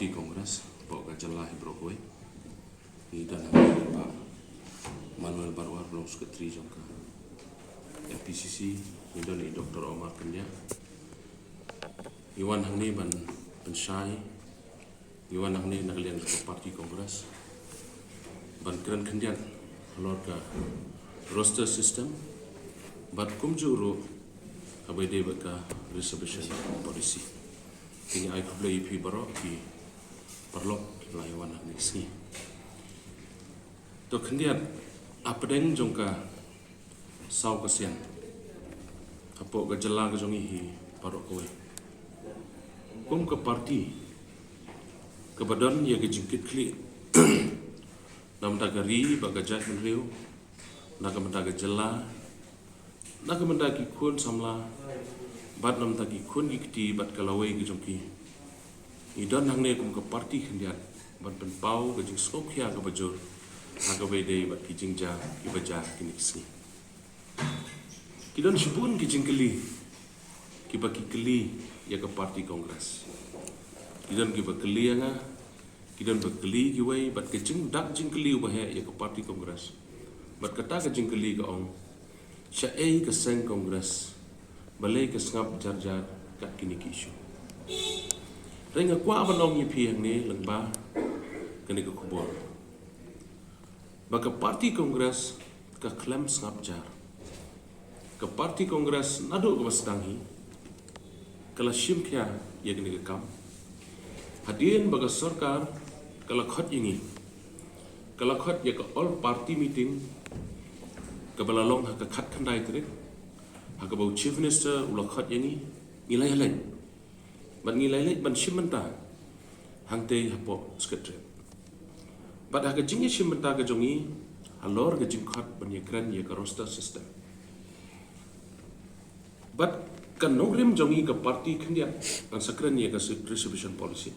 Parti Kongres bawa gajalah Brokoi ni dan Pak Manuel Barwar belum sekretari jangka FPCC ni dan Dr. Omar Kenya Iwan Hangni ban pensyai Iwan Hangni nakalian ke Parti Kongres ban keren kendian halor ka roster system bat kumjuru abede baka reservation policy kini ai kublai pi baro ki perlok laiwan Hangni sini to kendian apedeng jongka sau kasian apo ga jela ga jongi hi baro kowe kum ke parti ke badan ya ke jingkit kli nam dagari bagajat menriu naga mendaga jela naga mendagi kun samla bat nam dagi kun gikti bat kalawai ke jongki idan hangne kum ke parti kendiat bat penpau ke jing skokya ke bajur naga bede bat ki jingja ki baja kini sini kidan shibun ki jingkeli ki baki keli ya ke Parti Kongres kidan ki bakeli anga kidan bakeli ki wai bat ke jing dak jingkeli ubahe ya ke Parti Kongres bat kata ke jingkeli ke ong syai ke seng Kongres balai ke sengap jar-jar kat kini ki isu renga kwa abanong yi pi hang ni lengba kini ke kubur baka Parti Kongres ke klaim sengap jar ke Parti Kongres nadu ke basdangi kala shim kya ya kini ke kam hadirin baga sarkar kala khot yingi kala khot ya ke all party meeting ke balalong ha ke khat khandai trik ha ke bau chief minister ula khot yingi ngilai halai ban ngilai lai ban shim menta hangte hapo sekretari bat ha ke jingi shim menta ke jongi halor ke jing khot ban ye kran ye ke roster system bat kan nongrim jongi ke parti kendia kan sakren ye ke distribution policy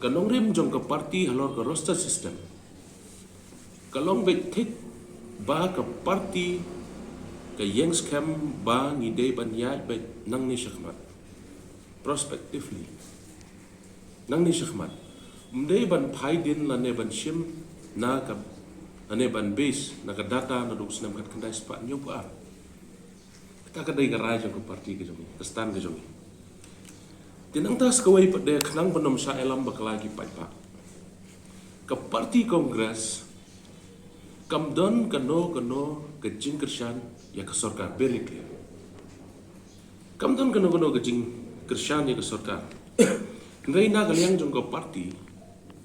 kan nongrim jong ke parti halor ke roster system kalong bet tik ba ke parti ke yang scam ba ngide ban ya bet nang ni syakmat prospectively nang ni syakmat mde ban phai din la ne ban shim na ka ane ban base na ka data na duk snam kat kandai spa nyopa kita kadai garai jong ke parti ke jongi kestan ke jongi tinang tas kawai pada kenang penom sa elam bakal lagi pai-pak ke Parti Kongres kam don kano ke jing kershan ya ke sarkar very clear kam don kano ke jing kershan ya ke sarkar ngai na kaliang jong ke parti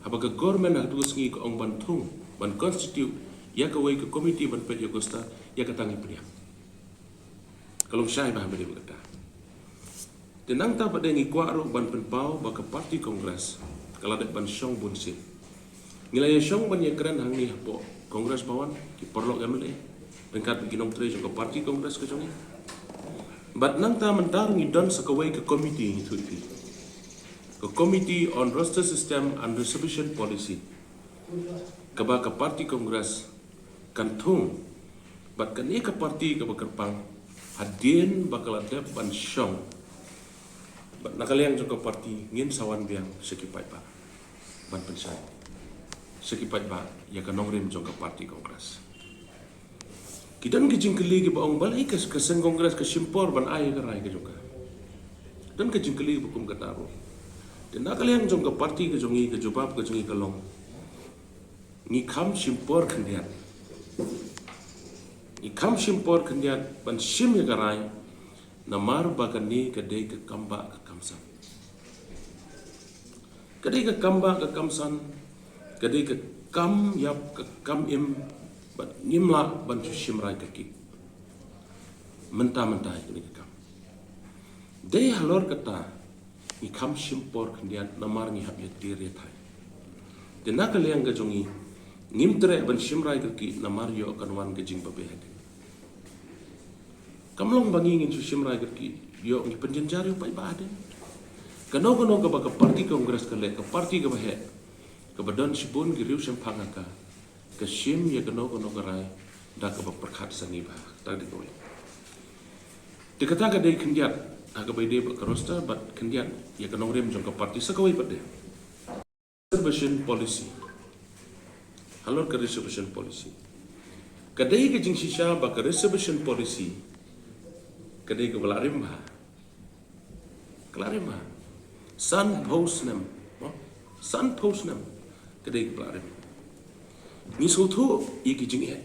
haba ke government ha tugas ngi ke ong ban thung ban constitute ya ke wai ke committee ban pet ya kosta ya ke tangi priang kalau syai bah beri berkata tenang tak pada ngi kwa ro ban penpau ba ke Parti Kongres kalau ada ban syong bunsin nilai syong ban ye keren hang ni po Kongres bawan ki perlo gamle dengkat ginong tre ke Parti Kongres ke jongi bat nang ta mentar ngi don sakawai ke committee ni thupi ke committee on roster system and distribution policy ke ba ke Parti Kongres kan thung bat kan ye ke parti ke bekerpang hadin bakal ada ban syong bat nakaliang jong ke parti ngin sawan biang sekipai ba ban pensai sekipai ba ya ka nongrim jong ke Parti Kongres kidan ke jingkeli ke baong balai ke sen Kongres ke simpor ban ai ke rai ke jong dan ke jingkeli bukum ke taru dan nakaliang jong ke parti ke jongi ke jobab ke jongi ke long ni kam simpor kendian ikam simpor kendian ban sim ya garai namar bagani kedai ke kamba ke kamsan kedai ke kamba ke kamsan kedai ke kam yap ke kam im ban nimla ban simrai ke ki mentah ini ke kam dei halor kata ikam simpor kendian namar ngi hab ya diri thai denakal yang gajongi ngimtre ban simrai ke ki namar yo kanwan ke jing babe hade kamlong bangi ngin susim rai ki yo ngi penjenjar yo pai baden kano ke baka Parti Kongres ke le ke parti ke bahe ke badan sibun ki riu sem phangaka ke sim ya kano ke rai da ke perkhat sangi ba ta di koi dikata ke dei kendiat aga bai de ke roster bat kendiat ya kano rem jong ke parti sakawai pade reservation policy. Halor ke reservation policy. Kadai ke jing shisha ba ke reservation policy. Kadai ke balarim ba. Kelarim ba. Sun post nam. Sun post nam. Kadai ke balarim. Ni sotu ye ki jing e.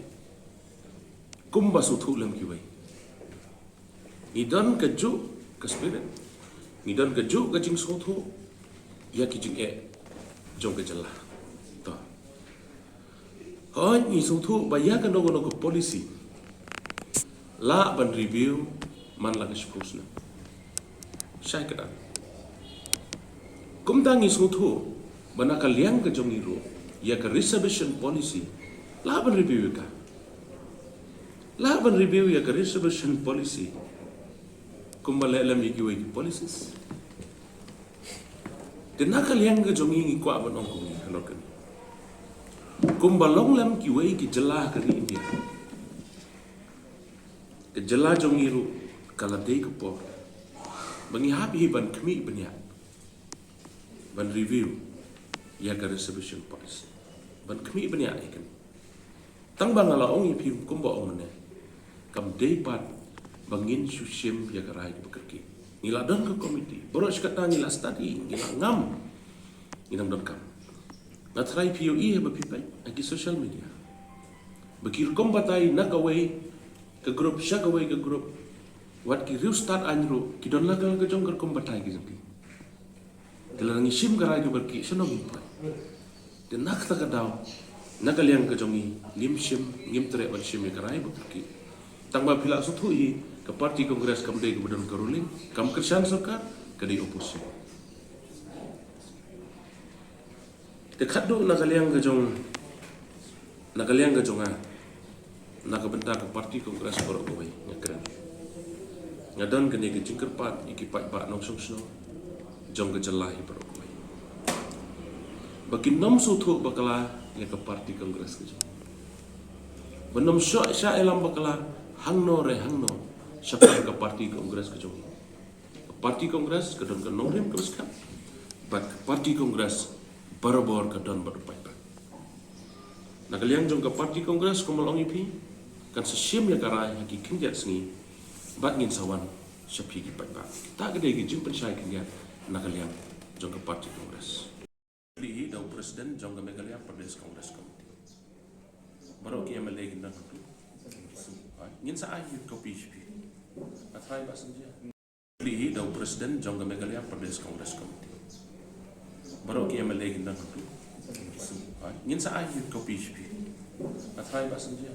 Kumba sotu lam ki wai. Ni dan ke ju ke spirit. Ni dan ke ju ke jing sotu ya ki jing e. Jong ke jelah. To. Hoi ni sotu ba ya ke no ke policy. La ban review man la ke suppose na. Syai ke dan. Kum tangi sotu bana ka liang ke jong iru ya ke reservation policy. La ban review ka. La ban review ya ke reservation policy. Kumbala alam iki wai policies. Tenaka liang ke jong ingi kwa ban ongkong ni halor kan. Kumbalong lam ki wai ki jelah ke ni India. Ke jelah jong iru kala dei ke por. Bangi hapi ban kemi banyak. Ban review ya ke reservation policy. Ban kemi banyak ikan. Tang bang ala ong ipi kumba ong ne. Kam dei pat bangin susim ya ke rai bekerki. Nila don ke komiti. Boros kata nila study, nila ngam. Inam don kam. Na try POE heba pipai agi social media. Bekir kombatai nakaway ke grup syakaway ke grup. Wat ki riu start anjro ki don lagal ke jong kombatai ki zampi. Telangi sim ke rai berki senong impai. Dan nak tak daw nakaliang ke jongi ngim sim ngim tere wan sim ya ke rai bekerki. Tang ba pila sutui ke parti kongres kam dei kemudian ke ruling kam kersan sarkar ke dei oposisi. Dekat do nakaliang ke jonga nak bentar ke parti kongres korok koi ngakran. Ngadan ke ni ke jingker pat iki pat ba nong song sno jong ke jelahi korok koi. Bagi nom sutu bakala ya ke parti kongres ke jong. Benom sya elam bakala hangno siapa ke parti kongres ke jong. Ke parti kongres ke don ke nongrim terus kan. But ke parti kongres barabor ke don berdepan. Nak liang jong ke parti kongres kumalong ipi kan sesim ya karai haki kinjat sengi bat ngin sawan syapi ki pat. Tak gede ki jing pensai kinjat nak liang jong ke parti kongres. Li daw presiden jong ke Meghalaya Pradesh Kongres Committee. Baru ki MLA gindan tu. Ngin sa ay kopi spi. Atrai ba senja. Li daw presiden jong ke Meghalaya Pradesh Kongres Committee. Baru ki MLA gindan tu. Ngin sa ay kopi spi. Atrai ba senja.